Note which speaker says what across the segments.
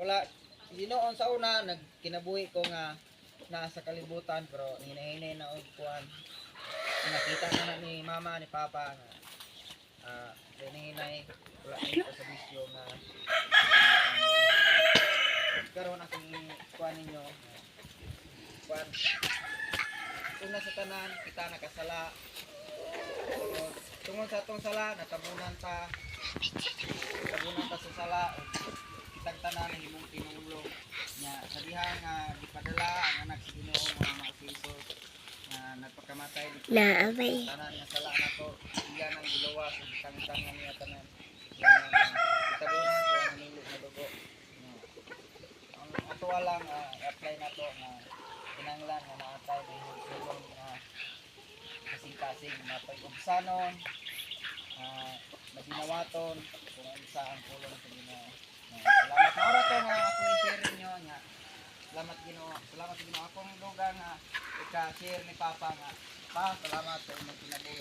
Speaker 1: wala Ginoon sa una nagkinabuhi ko nga nasa kalibutan pero hinahinay na og kuan. Nakita na ni mama ni papa nga hinahinay wala dito sa bisyo nga karon akong kuan ninyo kuan una sa tanan kita nakasala tungod sa atong sala natabunan ta sa sala kitang tanan ng imong tinulong nya sa diha nga gipadala ang anak sa Ginoo mga Jesus nga nagpakamatay dito tanan nga sala nato iya nang giluwas ug tangtang niya tanan tabunan sa nilo na dugo ang ato lang apply nato nga kinahanglan nga naatay ni sulong nga kasing-kasing mapag-ubsanon madinawaton kung ano sa ang pulong sa Ginoo. Salamat na oras to nga akong i-share ninyo nga. Salamat Ginoo. Salamat Ginoo akong dugang nga ika-share ni Papa nga. Pa, salamat sa inyong pinali.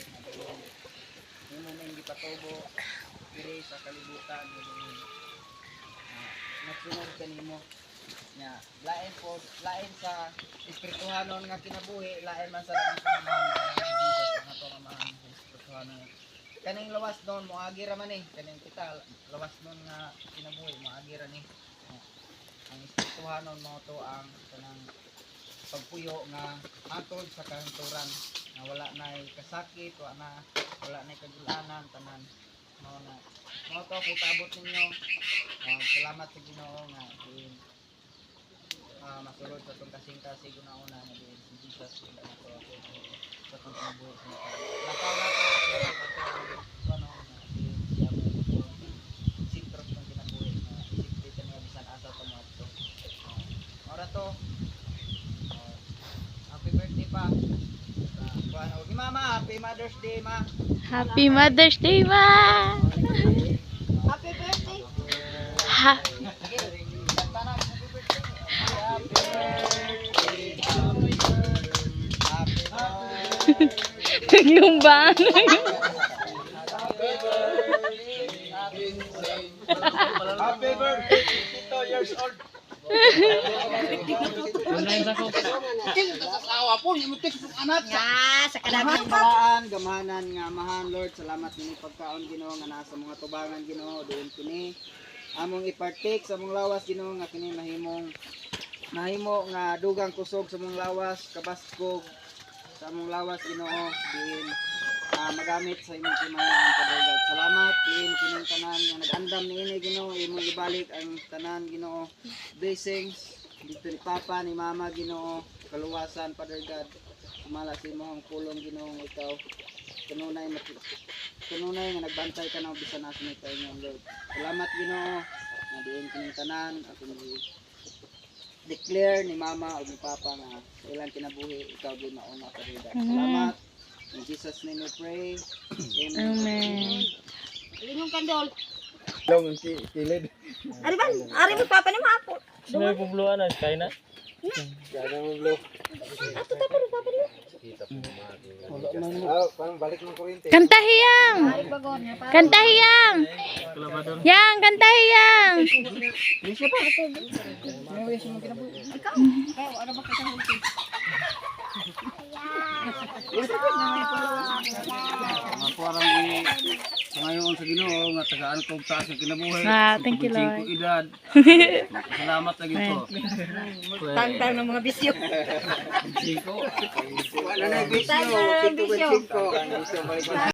Speaker 1: Nino na hindi patubo. Diri sa kalibutan. Nagsunod ka nimo. Nya, lain po, lain sa espirituhanon nga kinabuhi, lain man sa damang pamahalan ng Jesus nga to nga mahal sa espirituhanon. Kaning lawas doon moagi ra man kaning kita lawas doon nga kinabuhi moagi ra ni ang espirituhanon mo to ang kanang pagpuyo nga atol sa kahanturan nga wala nay kasakit wala nay kagulanan tanan mo to putabot ninyo salamat sa Ginoo nga masulod sa itong kasing-kasing una nga din si Jesus sila na to ako sa itong kinabuhi nakaw na to ano siya mo sintros ng kinabuhi na isipin ka niya bisan asa ito mo ito ora to happy birthday pa huwag ni mama happy Mother's Day ma
Speaker 2: Happy Mother's Day, ma!
Speaker 1: happy birthday
Speaker 2: Ha! Naglumbang.
Speaker 1: Happy birthday, 2 years old. Gamahanan nga amahan Lord, salamat nini pagkaon Ginoo nga nasa mga tubangan Ginoo doon kini among ipartake sa among lawas Ginoo nga kini mahimo nga dugang kusog sa among lawas kabaskog sa among lawas Ginoo din magamit sa imong kimayan kadagdag salamat din kining tanan nga nag-andam niini Ginoo imong ibalik ang tanan Ginoo blessings dito ni Papa ni Mama Ginoo kaluwasan padagdag sumala sa imong pulong Ginoo ikaw kanunay nga nagbantay ka na bisan nasa ni kayo Lord salamat Ginoo nga diin kining tanan akong declare ni Mama o ni Papa nga ilang kinabuhi ikaw gyud mauna padagdag salamat. In Jesus' name we pray.
Speaker 2: Amen.
Speaker 3: Yung kandol.
Speaker 1: Long kilid.
Speaker 3: Ari ba? Ari mo papa ni mapo.
Speaker 4: Sino yung publuan na? Kaya na?
Speaker 1: Kaya mo blow.
Speaker 3: Ato tapo ni papa ni.
Speaker 1: Parang balik ng kuryente.
Speaker 2: Kantahiyang!
Speaker 3: Ari bagon niya pa.
Speaker 2: Kantahiyang! Yang! Kantahiyang!
Speaker 1: Bisa pa. May wish mo kinabuhi.
Speaker 3: Ikaw. Ikaw ano ba ka hulti?
Speaker 1: Parang ngayon sa Ginoo nga tagaan ko ta sa kinabuhi.
Speaker 2: Thank you Lord.
Speaker 1: Edad. Salamat lagi po.
Speaker 3: Tangtang ng mga bisyo.
Speaker 1: Wala na bisyo. 525.